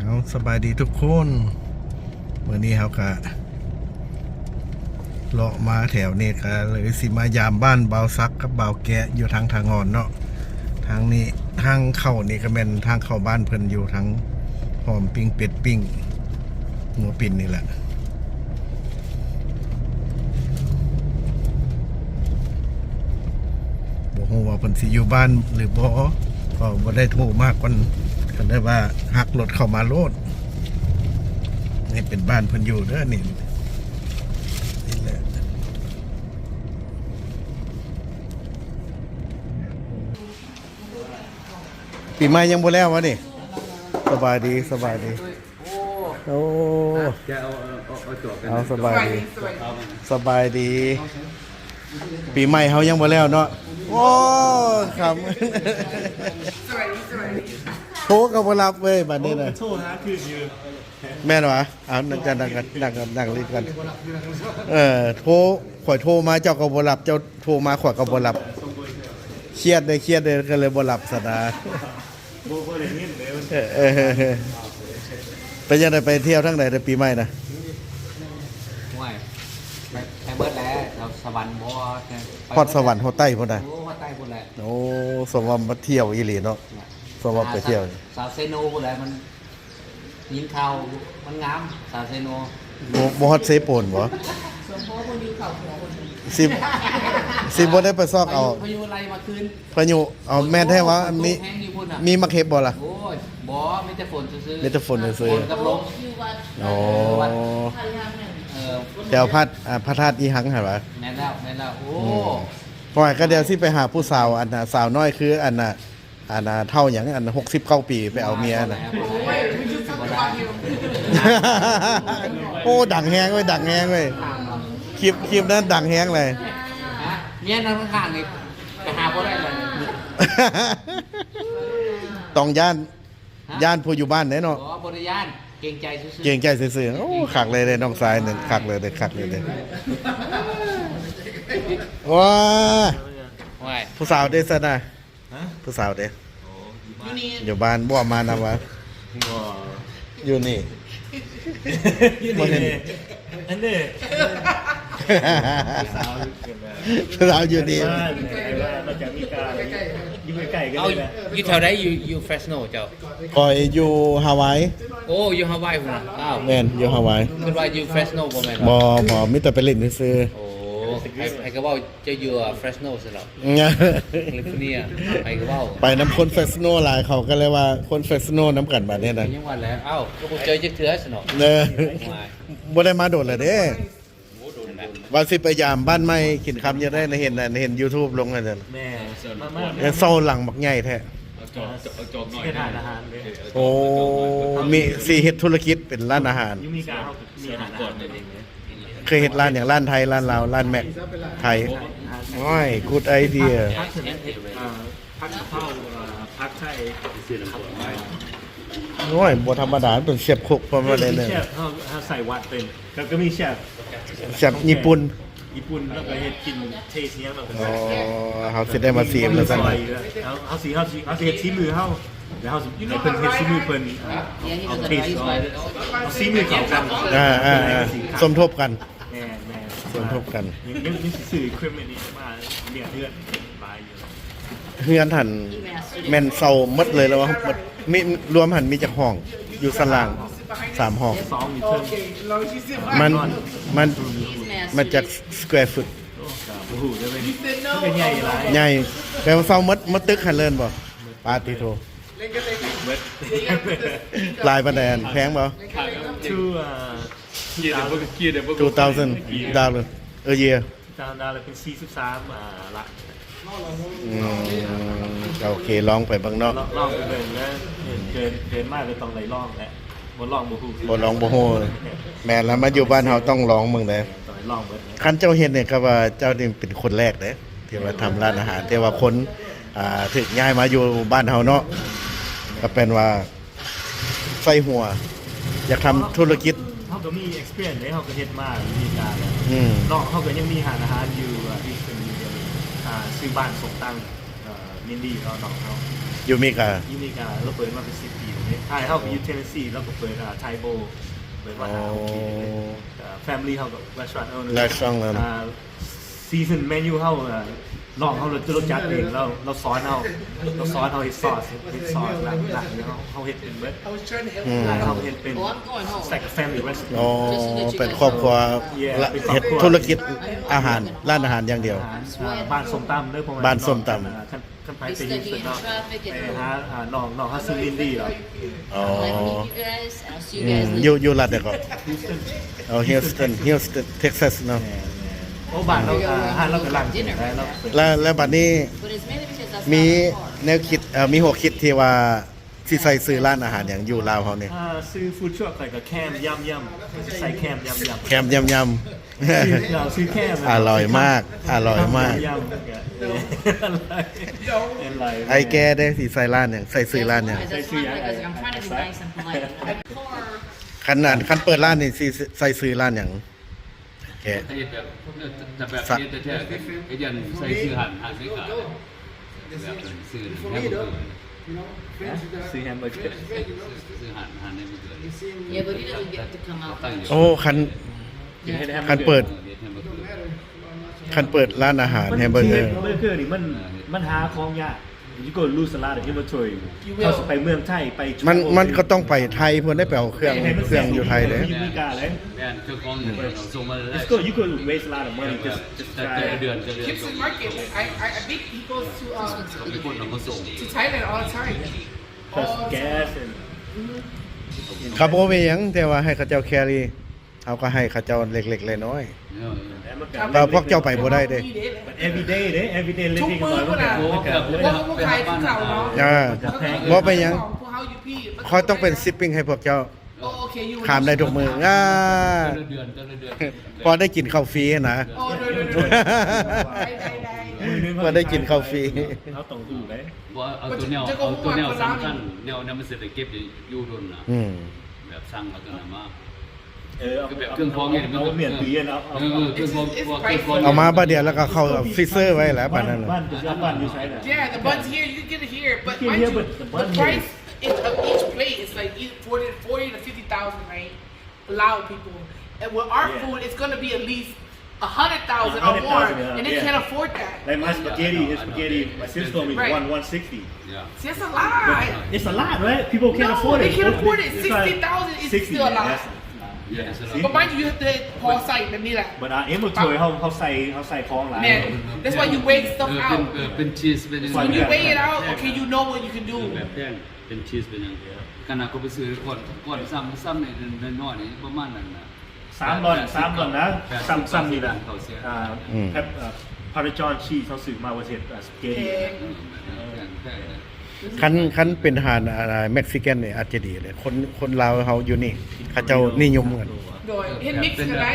เอาสบายดีทุกคนวันนี้เขาก็เลาะมาแถวนี้ก็เลยสิมายามบ้านเบาซักกับเบาแกะอยู่ทางงอนเนาะทางนี้ทางเข้านี่ก็เป็นทางเข้าบ้านเพิ่นอยู่ทางหอมปิ้งเป็ดปิ้งหัวปิ่นนี่แหละบ่ฮู้ว่าเพิ่นสิอยู่บ้านหรือบ่ก็บ่ได้โทรมากกว่าก็ได้ว่าหักรถเข้ามาโลดนี่เป็นบ้านเพิ่นอยู่เด้อนี่แหละปีใหม่ยังบ่แล้ววะนี่สบายดีสบายดีโอ้เอาสบายดีสบายดีปีใหม่เฮายังบ่แล้วเนาะโอ้ครับโทรก็บ่รับเว้ยบัดนี้น่ะโทรหาคืออยู่แม่นวะเอานั่งกันนั่งรีบกันโทรข่อยโทรมาเจ้าก็บ่รับเจ้าโทรมาข่อยก็บ่รับเครียดได้ก็เลยบ่รับซะนะบ่ได้ยินเลยไปยังได้ไปเที่ยวทั้งไหนในปีใหม่นะห่วยไปเบิดแล้วเราสวรรค์บ่ฮอดสวรรค์ฮอดใต้พุ่นน่ะโอ้ฮอดใต้พุ่นแหละโอ้สมว่ามาเที่ยวอีหลีเนาะสมว่าไปเที่ยวสาวเซโนพุ่นแหละมันยิงข่าวมันงามสาวเซโนบ่ฮอดเซโปนบ่สมโภชคนยิงเข่าหัวคนสิบ่ได้ไปซอกเอาพายุอะไรมาคืนพายุเอาแม่นแท้ว่ามีมะเข็บบ่ล่ะโอ้ยบ่มีแต่ฝนซื่อๆมีแต่ฝนซื่อๆกับลมอยู่วัดอ๋อพันยางหนึ่งแถวพระธาตุอีหังหั่นวะแม่นแล้วโอ้ปล่อยก็เดี๋ยวสิไปหาผู้สาวอันน่ะสาวน้อยคืออันน่ะเท่าหยังอัน69ปีไปเอาเมียน่ะโอ้ดังแฮงเว้ยคลิปนั้นดังแฮงเลยเมียนั่งข้างๆนี่ไปหาบ่ได้เลยต้องย่านผู้อยู่บ้านแน่เนาะอ๋อบริยานเกรงใจซื่อๆเก่งใจซื่อๆโอ้คักเลยน้องสายนึงคักเลยว้าผู้สาวเด้ซะนะผู้สาวเด้อยู่บ้านบ่มานำวะอยู่นี่บ่เห็นอันนี้สาวอยู่นี่เราจะมีการอยู่ใกล้ๆกันเลยนะอยู่แถวไหนอยู่เฟรชโนเจ้าก่อยอยู่ฮาวาย โอ้อยู่ฮาวายพุ่นน่ะอ้าวแม่นอยู่ฮาวายคือว่าอยู่เฟรชโนบ่แม่นบ่มีแต่ไปเล่นซื่อโอ้ให้ก็เว้าจะอยู่เฟรชโนซิล่ะแคลิฟอร์เนียให้ก็เว้าไปน้ำคนเฟสโนหลายเขาก็เลยว่าคนเฟสโนน้ำกันบัดนี้นะยังว่าแล้วอ้าวก็บ่เจอจักเทื่อซิเนาะบ่ได้มาโดดเลยเด้ว่าสิไปยามบ้านใหม่กินคำจะได้เห็น YouTube ลงนั่นน่ะแม่ยังเซาหลังบักใหญ่แท้จบหน่อยร้านอาหารเลยโอ้มีสิเฮ็ดธุรกิจเป็นร้านอาหารมีการมีอาหารก่อนเลยเคยเฮ็ดร้านอย่างร้านไทยร้านลาวร้านแม็กไทยโอ้ยกูดไอเดียพักเข้าพักไทยโอ้ยบ่ธรรมดาเป็นเชฟคุกพอมาได้เลยเชฟเขาใส่วัดเป็นก็มีเชฟญี่ปุ่นแล้วก็เฮ็ดกินเทสเนี้ยแบบอ๋อเฮาสิได้มาซีมแล้วซั่นเอาสิเฮ็ดซีมือเฮาแล้วเฮาสิให้เพิ่นเฮ็ดซีมือเพิ่นเอาเทสเอาซีมือเข้ากันสมทบกันแม่สมทบกันยังสื่อคลิปนี้มาเนี่ยเดือนบายอยู่เฮือนหันแม่นเซาหมดเลยแล้วว่ามีรวมหันมีจักห้องอยู่สันล่าง3ห้อง2อยู่เทิงมันจากสแควร์ฟุตโอ้โหได้เป็นใหญ่หลายใหญ่แต่ว่าเซาหมดตึกหันเลินบ่ปาติโทลายปานใดแพงบ่2,000 ดอลลาร์เยียร์$เป็น43ละโอเคลองไปบางนอกลองไปเบิ่งแล้วเดินมาเลยต้องไหลลองแหละบ่ลองบ่ฮู้บ่ลองบ่ฮู้แม่นแล้วมาอยู่บ้านเฮาต้องลองมึงเด้ต้องลองเบิดคันเจ้าเฮ็ดเนี่ยก็ว่าเจ้านี่เป็นคนแรกเด้ที่ว่าทำร้านอาหารแต่ว่าคนถึกย้ายมาอยู่บ้านเฮาเนาะก็เป็นว่าใส่หัวอยากทำธุรกิจเฮาก็มี experience เฮาก็เฮ็ดมาวิธีการแล้วนอกเฮาก็ยังมีอาหารอยู่ที่เป็นซื้อบ้านส่งตังมินดี้เนาะน้องเฮา อยู่อเมริกา อเมริกาเราเปิดมาเป็น10 ปีตรงนี้ถ้าเข้าไปอยู่เทนเนสซีเราก็เปิดไทโบเปิดมาหาโอเคแฟมิลี่เขากับรีสอร์ทซีซันเมนูเขาลองเขาเราจัดเองเราสอนเขาเฮ็ดซอสหลักเขาเฮ็ดเป็นเบิร์ดเขาเฮ็ดเป็น like a family recipe อ๋อเป็นครอบครัวเฮ็ดธุรกิจอาหารร้านอาหารอย่างเดียว บ้านส้มตำเด้อผม บ้านส้มตำ ขั้นไปจะยิงสุดเนาะหาน้องฮัสซิลินดี้เหรอ อ๋อ you guys อยู่รัฐเดียวก็อ๋อฮิลสตันเท็กซัสเนาะ โอ้บ้านเราหาเรากำลังได้เรา แล้วบัดนี้ but it's mainly because that's มี not our car. แนวคิดมีหัวคิดที่ว่าสิใส่ซื้อร้านอาหารอย่างอยู่ลาวเฮานี่ ซื้อฟู้ดทรัคใส่กับแคมยำใส่แคมยำ แคมยำ เราซื้อแคม อร่อยมากอร่อยมาก ยำอะไร ไอ้แกได้สิใส่ร้านอย่างใส่ซื้อร้านอย่าง That's fine because I'm trying to be nice and polite. Car. คันเปิดร้านนี่สิใส่ซื้อร้านอย่างแก ไอ้แบบแต่แบบนี้แต่แท้ไอ้ยันใส่ซื้อหันไม่ขาดแบบซื้อแค่บ่เกิน ซื้อแฮมเบอร์เกอร์ ซื้อหันได้บ่เกิน Yeah, but he doesn't get to come out. ตั้งอยู่ โอ้คันเปิด คันเปิดร้านอาหารแฮมเบอร์เกอร์ เบอร์เกอร์นี่มันหาของยากยูโกลูสลาดที่มาช่วยเขาไปเมืองไทยไป มันก็ต้องไปไทยเพื่อได้ไปเอาเครื่องอยู่ไทยเลย มีกาเลย แม่นเครื่องกรองอยู่เราส่งมาเลย It's good. You could waste a lot of money just แต่ try. เดือน Gibson Market. I think he goes to เขาเป็นคนนำมาส่ง to Thailand all the time. Plus gas and ครับโอเวยังแต่ว่าให้เขาเจ้าแครี่เขาก็ให้เขาเจ้าเล็กๆน้อยๆแต่พวกเจ้าไปบ่ได้เด้ but every day, every day ทุก living มื้อ about พุ่นน่ะ พวกใครทุกเขาเนาะ บ่ไปยัง พวกเขาอยู่พี่ เขาต้องเป็นซิปปิ้งให้พวกเจ้า โอเคอยู่ ขามได้ทุกมือเดือน พอได้กินข้าวฟรีนะ โอ้เดี๋ยวได้ พอได้กินข้าวฟรี เขาต้องดูเลย ว่าเอาตัวแนวสำคัญแนวมันเสร็จเก็บอยู่ดุนนะแบบสั่งเอาตัวนั้นมา เครื่องกรองเนี่ยมัน เอาเหมียนตีนะเอา เครื่องกรอง เอามาบาดเดียวแล้วก็เข้าฟรีเซอร์ไว้แล้วปานนั้นน่ะ บ้านจะบ้านอยู่ใช้น่ะ Yeah, the buns here, you can get it here, but You can mind hear, you, but the bun the price of each plate is like 40 to 50,000, right? Allow people, and with our Yeah. food, it's gonna be at least 100,000 or more, 100,000, and they yeah. can't afford that. Like my spaghetti, my sister told me Right. 160. See, that's a lot. It's a lot, right? People can't No, afford it. they can't afford it. It's like 60,000 is 60, still a lot. that's- But mind you, you have to pause sight แบบนี้แหละ But inventory เขาใส่ของหลาย Man, that's why you weigh stuff out. เป็นชีสเป็น When you weigh it out, okay, you know what you can do. แบบแป้งเป็นชีสเป็นอย่างขนาดก็ไปซื้อก่อนซ้ำในน้อยนี่ประมาณนั้นนะ 3 ดอนนะซ้ำนี่นะ เขาเสีย แพปพาราจอนชีสเขาซื้อมาว่าเสร็จสเกต คันเป็นอาหารอะไรเม็กซิกันนี่อาจจะดีเลยคนลาวเฮาอยู่นี่เขาเจ้านิยมกัน โดยเฮ็ดมิกซ์กันได้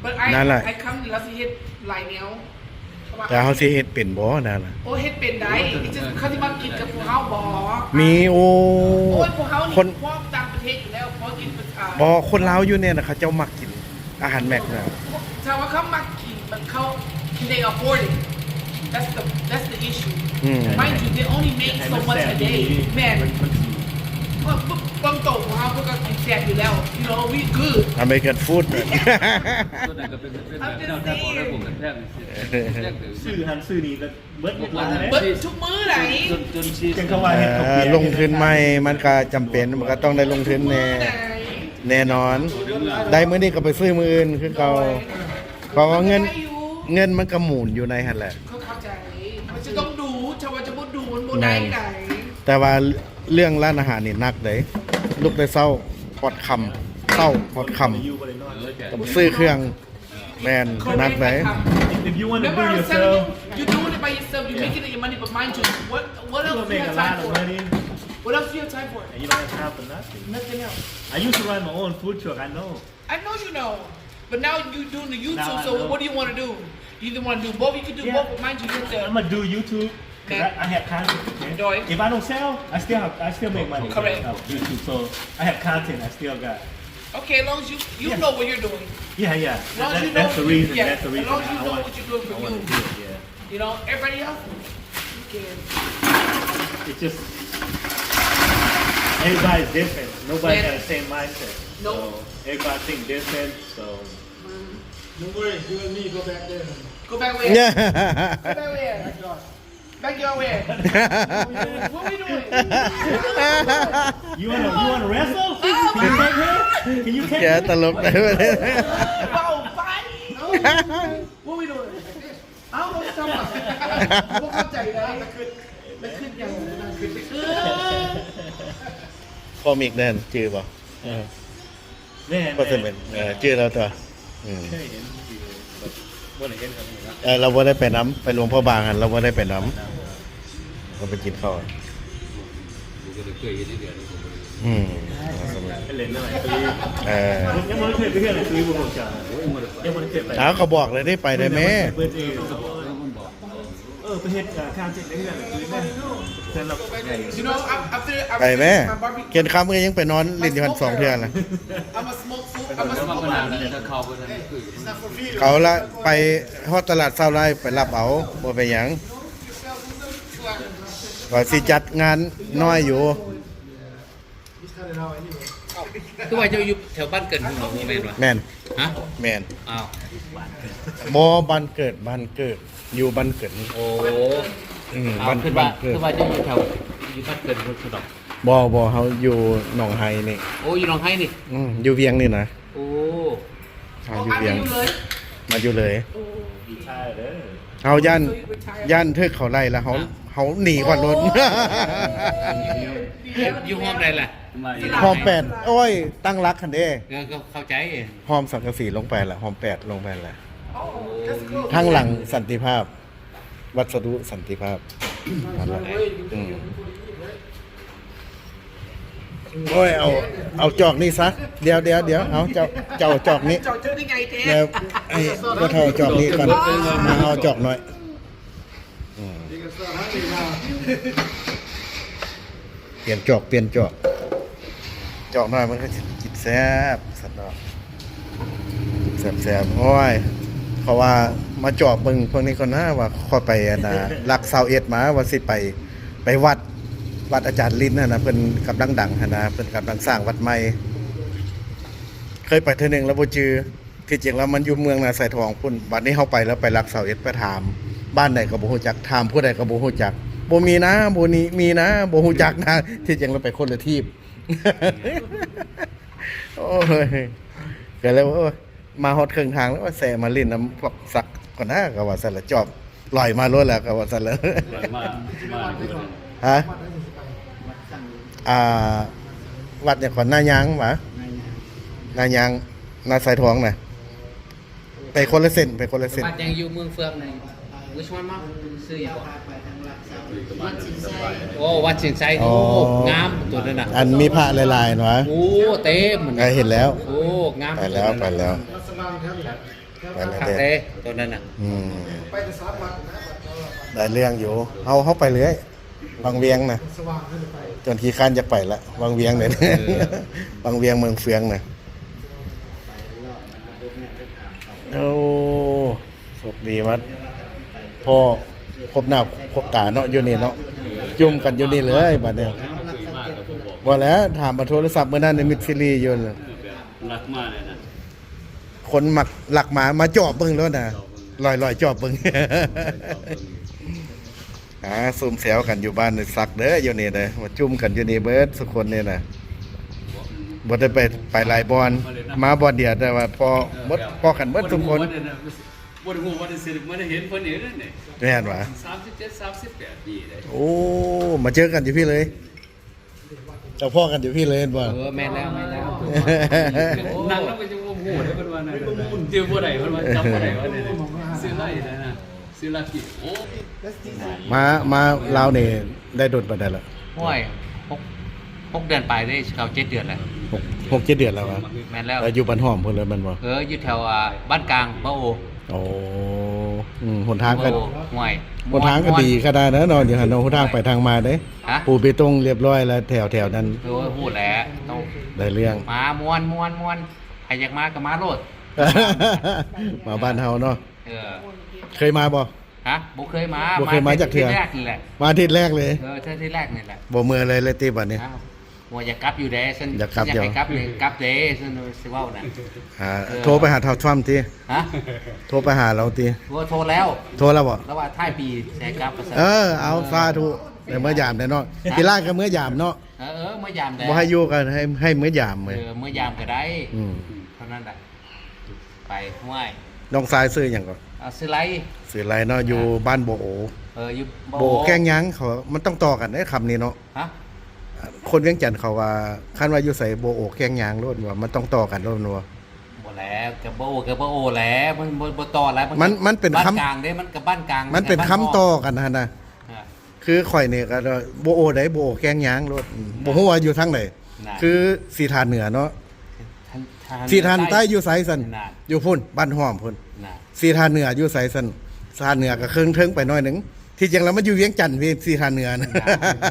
but นั่นแหละ I come แล้วสิเฮ็ดหลายแนว แต่เฮาสิเฮ็ดเป็นบ่นั่นน่ะ โอ้เฮ็ดเป็นได้นี่จะเขาที่มากินกับพวกเฮาบ่ มีโอ้ โอ้ยพวกเฮา ค นี่ น พวกต่างประเทศอยู่แล้วพอกินประชา บ่คนลาวอยู่เนี่ยนะเขาเจ้ามักกินอาหารแม็กน่ะ ถ้าว่าเขามากินมันเขา they afford it that's the issue mind you they only make so much a day man บางโต๊ะของเฮาพวกก็กินแซ่บอยู่แล้ว you know we good อเมริกันฟู้ด ก็แต่ก็เป็นแบบแนวแทบบอกได้ผมกันแทบ ซื้อนี่ก็เบิดหมดเลย เบิดทุกมื้อไหน จนชีส จังเขาว่าเฮ็ดข้าวเปียก ลงทุนใหม่มันก็จำเป็นมันก็ต้องได้ลงทุนแน่นอน ได้มื้อนี้ก็ไปซื้อมื้ออื่นคือเก่าเพราะว่าเงินมันก็หมุนอยู่ในหั่นแหละ เขาเข้าใจมันจะต้องดูชาวจะบ่ดูมันบ่ได้ไหน แต่ว่าเรื่องร้านอาหารนี่หนักเด้ลูกได้เศร้าปอดค่ำเศร้าปอดค่ำต้องซื้อเครื่องแม่นหนักเด้ If you want to Remember do I was telling yourself, you, you're doing it by yourself, you're making it your money, but mind you, what you're else gonna do you make a have lot time of for? money, What else do you have time for? and you don't have time for nothing. Nothing else. I used to run my own food truck. I know. I know you know, but now you're doing the YouTube, Now I so know. what do you want to do? You either want to do both, you can do Yeah. both, but mind you, you have I'm to. gonna do YouTube. 'Cause I have content. Okay? Enjoy. If I don't sell, I still make money. Correct. Off YouTube. So I have content. I still got. Okay, as long as you Yeah. know what you're doing. Yeah. As long as you know, That's the reason. yeah, That's the reason. as long as you I know want- what you're doing I for want you. to do it. Yeah. You know, everybody else, who cares? It's just Everybody's different. Nobody got the same mindset. Nope. So everybody think different. So Don't worry, you and me go back there. Go back where? Yeah. Go back where? Backyard where? What we doing? you wanna wrestle? Can you take her? Can you take แก her? ตลกได้ไหม Wow, fight? What we doing? I don't know what you're talking about. พวกเข้าใจนะแล้วขึ้นยังขึ้น คอมิกแน่นจื้อป่ะ Man, ก็จะเป็นจื้อแล้วตัวอืม เคยเห็นอยู่แบบบ่ได้เห็นครับนี่นะ เราไม่ได้ไปน้ำไปหลวงพ่อบางกันเราไม่ได้ไปน้ำเราไปกินข้าว กูก็เลยเคยเห็นที่เดือนนี้ผมเลย อืม ไปเล่นอะไรคือ ยังไม่เคยไปเที่ยวไหนคือผมจะยังไม่เคยไป อ้าวเขาบอกเลยได้ไปได้ไหม เปิดเอง แล้วมันบอก ไปเฮ็ดข้าวเจ็ดได้เที่ยวไหนคือแม่เส้นเราใหญ่ You know, after ไปไหม my barbecue, เกินคำก็ยังไปนอนเล่นอยู่พันสองเทือนเลย I'm a smoke food. แล้ว I'm a มัน smoke ก็นาน food. แล้วถ้าเข้าไปนั้นคือ เขาละไปฮอดตลาดเศร้าไรไปรับเอาบ่ไปหยังว่าสิจัดงานน้อยอยู่ คือว่าจะอยู่แถวบ้านเกิดคุณหมอแม่นวะ แม่น ฮะ แม่น อ้าว บ่บ้านเกิดอยู่บ้านเกิด โอ้ บ้าน คือ บ้า ว่าน เกิด คือว่าจะอยู่แถวอยู่บ้านเกิดคุณสะดอก บ่เขาอยู่หนองไฮนี่ โอ้อยู่หนองไห้นี่ อยู่เวียงนี่นะ โอ้ เขาอยู่เวียง อยู่เลย มาอยู่เลย ใช่เด้อ เขาย่านเทือกเขาไล่แล้วเขาหนีก่อนรถ อยู่ห้องใดล่ะ หอมแปดโอ้ย ตั้งรักคันเด้ ก็เข้าใจ หอมสังกะสีลงไปละหอมแปดลงไปละ Oh, that's cool. ทั้งหลังสันติภาพ วัสดุสันติภาพนั่นแหละอืมโอ้ยเอาจอกนี่ซะเดี๋ยวเอาเจ้าจอกนี้ จอดเจอได้ไงเจ๊ แล้วไอ้ก็เท่าจอกนี้ก่อนมาเอาจอกหน่อยเปลี่ยนจอกจอกหน่อยมันก็จะกินแซ่บสัตว์เนาะแซ่บโอ้ยเขาว่ามาจอบเบิ่งพวกนี้ก่อนนะว่าค่อยไปลัก21มาว่าสิไปวัดอาจารย์ลิ้นน่ะนะเพิ่นกำลังดังหั่นนะเพิ่นกำลังสร้างวัดใหม่เคยไปเทื่อนึงแล้วบ่จือที่จริงแล้วมันอยู่เมืองนาสายทองพุ่นบัดนี้เฮาไปแล้วไปลัก21ไปถาม บ้านใดก็บ่ฮู้จักถามผู้ใดก็บ่ฮู้จักบ่มีนะบ่นี้มีนะบ่ฮู้จักนะที่จริงเราไปคนละทีบ โอ้ยก็เลยว่าโอ้ยมาฮอดครึ่งทางแล้วว่าแซมาลิ้นน้ำพวกสักก่อนนะก็ว่าซั่นละจอบลอยมารถแล้วก็ว่าซั่นละ มาคือ ฮะวัดเนี่ยก่อนหน้ายางหวะหน้ายางหน้าสายทองน่ะไปคนละเส้น วัดยังอยู่เมืองเฟืองในวิชวันมั้งซื้ออย่างก่อน What's inside? โอ้วัดเชียงไซโอ้งามตัวนั้นน่ะ อันมีพระหลายๆเนาะ โอ้เต็ม เห็นแล้ว โอ้งาม ไปแล้ว ไปแล้ว เด้ เต้ตัวนั้นน่ะ อืมได้เรื่องอยู่เอาไปเลยบางเวียงน่ะจนขี้ข้านจะไปละบางเวียงเนี่ย บางเวียงเมืองเฟืองน่ะโอ้โชคดีมัดพ่อครบหน้าครบตาเนาะอยู่นี่เนาะจุ่มกันอยู่นี่เลยบัดเนี้ย คุยมากกับผมบอก บ่แล้วถามมาโทรศัพท์เมื่อนั้นในมิดซิลีอยู่น่ะ รักมากเลยนะ คนหมักหลักมาจอบเบิ่งแล้วน่ะลอยจอบเบิ่ง ซุ่มแซวกันอยู่บ้านในสักเด้ออยู่นี่เด้อมาจุ่มกันอยู่นี่เบิดทุกคนนี่น่ะบ่ได้ไปหลายบอนมาบอนเดียวแต่ว่าพอกันเบิดทุกคน บ่ได้ฮู้ว่าได้สิบ่ได้เห็นเพิ่นนี่นั่นนี่ แม่นว่า 37 38ปีเลย โอ้มาเจอกันอยู่พี่เลยเจ้าพ่อกันอยู่พี่เลยเห็นบ่ แม่นแล้วนั่งแล้วไปจะบ่ฮู้ได้เพิ่นว่านั่นเจอบ่ได้เพิ่นว่าจำบ่ได้ว่านี่ซื้อไร่ได้นะซื้อลากิโอ้ มาลาวนี่ได้โดนปานใดล่ะ ห้วย6เดือนไปได้เขา7เดือนแล้ว 6-7 เดือนแล้ววะ แม่นแล้ว แล้วอยู่บ้านหอมเพิ่นเลยแม่นบ่ อยู่แถวบ้านกลางบ้าโอ โอ้หนทางก็ ห่วย หนทางก็ดีขนาดนั้นเนาะอยู่หั่นเนาะหนทางไปทางมาเด้ ฮะ ปูเบตงเรียบร้อยแล้วแถวนั้น โอ้ยพูดแล้วต้อง ได้เรื่อง มามวนใครอยากมาก็มาโลด มาบ้านเฮาเนาะ เออ เคยมาบ่ ฮะ ฮะบ่เคยมา บ่เคยมาจากเทื่อ ที่แรกนี่แหละ มาอาทิตย์แรกเลย ที่แรกนี่แหละ บ่มือเลยตีบัดนี้ อ้าวว่าอยากกลับอยู่เด้ฉัน อยากกลับ อยากให้กลับเลยกลับเด้ฉันสิเว้าน่ะ โทรไปหาเท่าทรัมป์ติ ฮะ โทรไปหาเราติ ว่าโทรแล้ว โทรแล้วบ่ แล้วว่าท้ายปีแสกลับว่าซั่น เอาสาธุแต่เมื่อยามได้เนาะกีฬาก็เมื่อยามเนาะ เมื่อยามได้ บ่ให้อยู่กันให้เมื่อยามเลย เมื่อยามก็ได้ อืม เท่านั้นแหละไปห้วย น้องสายซื้อหยังก็ เอาซื้อไร ซื้ออะไรเนาะอยู่บ้านโบโอ อยู่ โบแกงยังเขามันต้องต่อกันได้คำนี้เนาะ ฮะ คนเวียงจันทน์เขาว่าคันว่าอยู่ใส่โบโอแกงยางโลดว่ามันต้องต่อกันโลดนัว บ่แล้วกับบ่โอแล้วมันบ่ต่อแล้ว มันเป็น บ้าน คำ กลางเด้มันกับบ้านกลาง มันเป็นคำต่อกันนะนะ ฮะ คือข่อยเนี่ยก็โบโอได้โบโอแกงยางโลดบ่ฮู้ว่าอยู่ทางไหน น่ะ คือสีทานเหนือเนาะ ทาง สีทานใต้อยู่ไสสัน น่ะ อยู่พุ่นบ้านห้อมพุ่น น่ะ สีทานเหนืออยู่ไสสันทานเหนือก็เครื่องเทิงไปหน่อยหนึงที่จริงแล้วมันอยู่เวียงจันทน์พี่สีทานเหนือนะ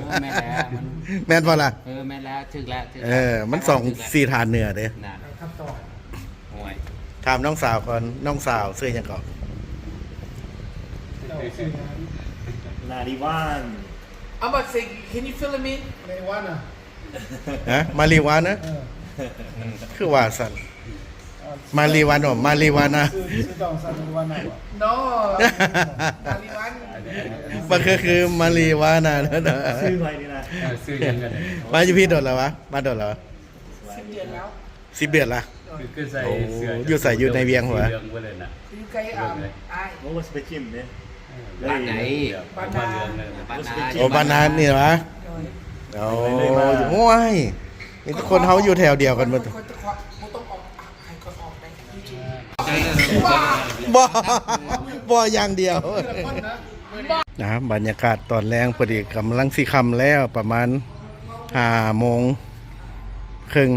แม่นแล้วมัน แม่นบ่ล่ะ แม่นแล้วถึกแล้วถึกแล้ว มันส่องสีทานเหนือเด้ น่ะห่วย ถามน้องสาวก่อนน้องสาวซื้อหยังก่อน นาดิวัน I'm about to say, can you fill him in? ในวันอ่ะ ฮะมารีวานะคือว่าสันมารีวานอมารีวานะ ซื้อจองสันในวันไหนวะ No. Taliban. มันคือมารีวานะนะ ซื้อไปนี่นะ ซื้อยังกันเลย มาอยู่พี่โดดแล้ววะมาโดดแล้ว 10 years now. 10 เดือนละ คือใส่เสื้อ อยู่ใส่อยู่ในเวียงหัว สีเหลืองไว้เลยนะ You guys, I. โอ้สเปจิมเนี่ย บ้านไหน บ้านเหลืองเลยนะ บ้านไหน โอ้บ้านนานนี่เหรอโอ้โอ้ยนี่ทุกคนเขาอยู่แถวเดียวกันหมด คนต้องออกใครก็ออกได้จริง บ่อย่างเดียวนะบรรยากาศตอนแรงพอดีกำลังสิค่ำแล้วประมาณ5 โมงครึ่ง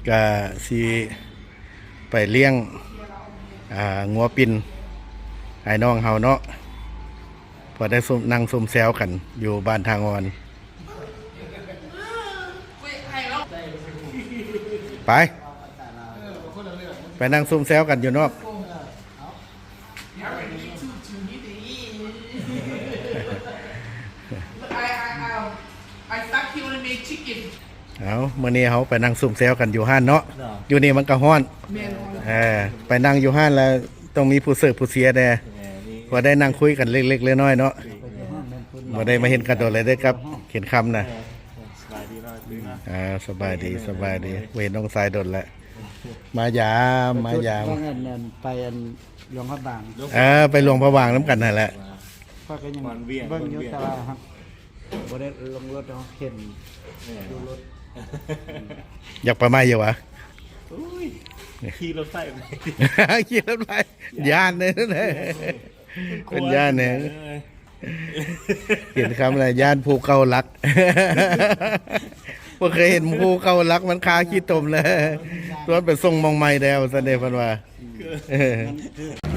ก็สิไปเลี้ยงงัวปินไอ้น้องเฮาเนาะพอได้นั่งซุ่มแซวกันอยู่บ้านทางอ่อนไปไปนั่งซุ่มแซวกันอยู่นอก I thought he only made chicken. เอามื้อนี้เขาไปนั่งซุ่มแซวกันอยู่ห้านเนาะอยู่นี่มันก็ฮ้อน Man, ไปนั่งอยู่ห้านแล้วต้องมีผู้เสิร์ฟผู้เสียแดพอได้นั่งคุยกันเล็กๆน้อยๆเนาะบ่ได้มาเห็นกันโดนเลยเด้อครับเห็นคำนะ สบายดีเนาะดีนะ สบายดีสบายดีเห็นน้องสายโดนแล้วมายามไปหลวงพระบาง ไปหลวงพระบางน้ำกันนั่นแหละ ก็ยัง วันเวียง เบิ้ง วัน อยุ เวียง ตาครับบ่ได้ลงรถเนาะเห็น ดูรถ อยากไปไหมอยู่วะ ขี่รถไฟไป ขี่รถไฟย่านเนี่ยเป็นย่านเนี่ยเห็นคำอะไรย่านภูเกาลักบ่เคยเห็นภูเกาลักมันคาขี้ตมเลยตัวไปส่งมองไม้แดวซะเด้เพิ่นว่า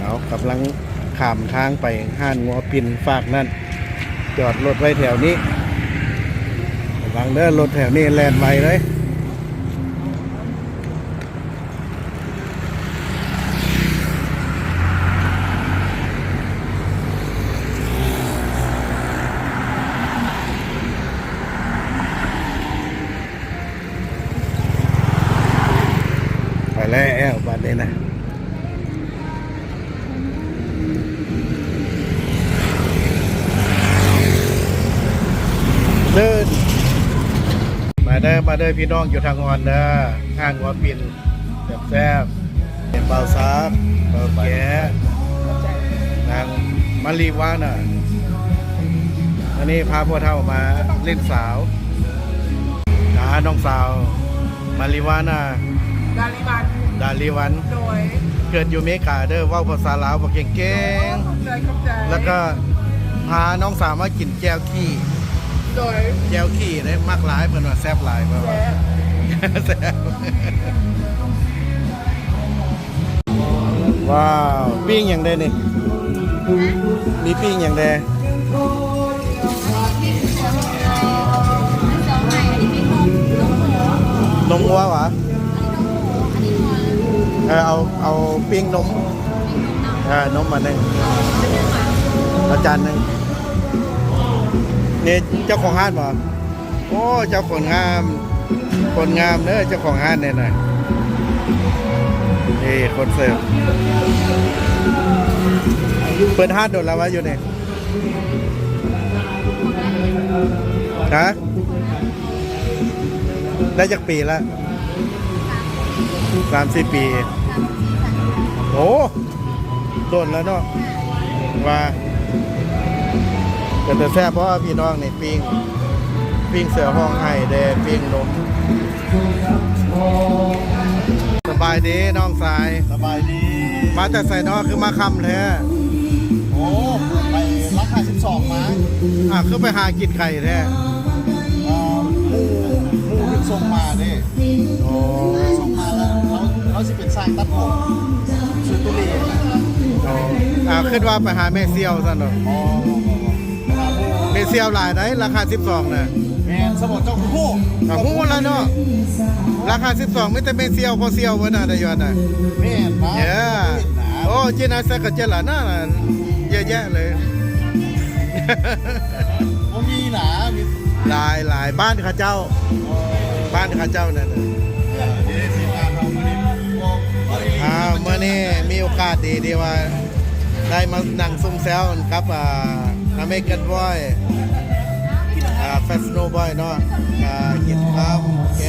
เอากำลังข้ามทางไปห้านงัวปินฝากนั่นจอดรถไว้แถวนี้ระวังเด้อรถแถวนี้แล่นไวเลยไปแล้วบัดนี้นะเดินมาเด้อพี่น้องอยู่ทางงอนเด้อข้างหัวปินแซ่บๆเป็นเบาซับเบาแก่นางมารีวาน่ะวันนี้พาพวกเท่ามาเล่นสาวน้องสาวมารีวาน่ะ Taliban. ดาลีวัน Doy. เกิดอยู่อเมริกาเด้อเว้าภาษาลาวบ่เก่ง Come ๆแล้วก็พาน้องสาวมากินแก้วขี้ Doy. แก้วขี้ได้มากหลายเพิ่นว่าแซ่บหลายเพิ่นว่าแซ่บว้าวปิ้งอย่างใดนี่มีปิ้งอย่างใดนมวัวหวะเอาปิ้งนมนมมาหนึ่ง อาจารย์หนึงนี่เจ้าของห้านบ่โอ้เจ้าคนงามเด้อเจ้าของห้านเนี่ยนะนี่คนเสิร์ฟเปิดห้านโดนแล้ววะอยู่นี่ฮะได้จากปีละ3-4 ปีโอ้โดนแล้วเนาะว่าแต่แซ่บเพราะว่าพี่น้องนี่ปิ้งเสือห้องไห้เด้ปิ้งนมสบายดีน้องสาย สบายดี มาแต่ใส่นอกคือมาคำแท้ โอ้ไปราคา12มาคือไปหากินไข่แท้ หมู่เป็นส่งมาเด้ โอ้ ส่งมาแล้วเขาสิเป็นสร้างตัดผมสุตุลี ขึ้นว่าไปหาแม่เซียวซะเนาะ อ๋อครับ แม่เซียวหลายได้ราคา12น่ะ แม่นสมองเจ้าคู่ ฮู้แล้วเนาะราคา12ไม่แต่แม่เซียวพอเซียวเว้นน่ะได้ยอดน่ะ แม่นมา โอ้จีน่าสักก็เจล่ะน่ะเยอะแยะเลย บ่มีหนามี หลายบ้านข้าเจ้านั่นน่ะ เด้ทีมงานเรามานี่เมื่อนี้มีโอกาสดีที่ว่าได้มานั่งซุ่มแซวกันครับอเมริกันบอยแฟสโนบอยเนาะกินข้าวแก